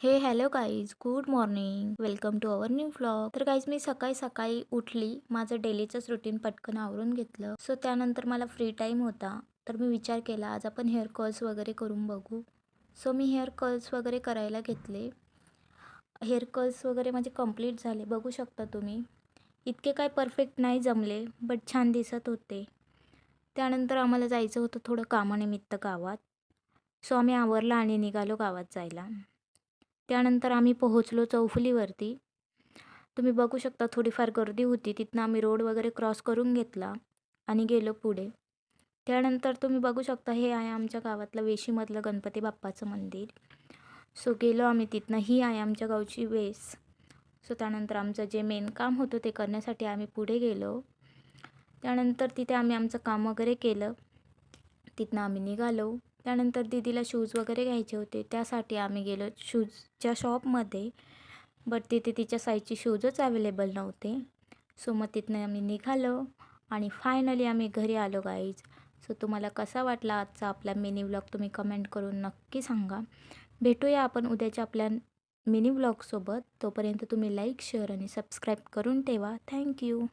Hello guys, good morning. Welcome to our new vlog. तर guys, मी सकाळी सकाळी उठली, माझं डेलीचंच रुटीन पटकन आवरून घेतलं. सो त्यानंतर मला फ्री टाईम होता, तर मी विचार केला आज आपण हेअर कर्ल्स वगैरे करून बघू. सो मी हेअर कर्ल्स वगैरे करायला घेतले. हेअर कर्ल्स वगैरे माझे कंप्लीट झाले, बघू शकता तुम्ही. इतके काय परफेक्ट नाही जमले, बट छान दिसत होते. त्यानंतर आम्हाला जायचं होतं थोडं कामानिमित्त गावात. सो आम्ही आवरलं आणि निघालो गावात जायला. त्यानंतर आम्ही पोहोचलो चौफुलीवरती. तुम्ही बघू शकता थोडीफार गर्दी होती. तिथनं आम्ही रोड वगैरे क्रॉस करून घेतला आणि गेलो पुढे. त्यानंतर तुम्ही बघू शकता हे आहे आमच्या गावातलं वेशीमधलं गणपती बाप्पाचं मंदिर. सो गेलो आम्ही तिथनं. ही आहे आमच्या गावची वेस. सो त्यानंतर आमचं जे मेन काम होतं ते करण्यासाठी आम्ही पुढे गेलो. त्यानंतर तिथे आम्ही आमचं काम वगैरे केलं. तिथनं आम्ही निघालो. त्यानंतर दीदीला शूज वगैरे घ्यायचे होते, त्यासाठी आम्ही गेलो शूजच्या शॉपमध्ये. बट तिथे तिच्या साईजचे शूजच अवेलेबल नव्हते. सो मग तिथनं आम्ही निघालो आणि फायनली आम्ही घरी आलो गाईज. सो तुम्हाला कसा वाटला आजचा आपला मिनी व्लॉग तुम्ही कमेंट करून नक्की सांगा. भेटूया आपण उद्याच्या आपल्या मिनी व्लॉगसोबत. तोपर्यंत तुम्ही लाईक, शेअर आणि सबस्क्राईब करून ठेवा. थँक्यू.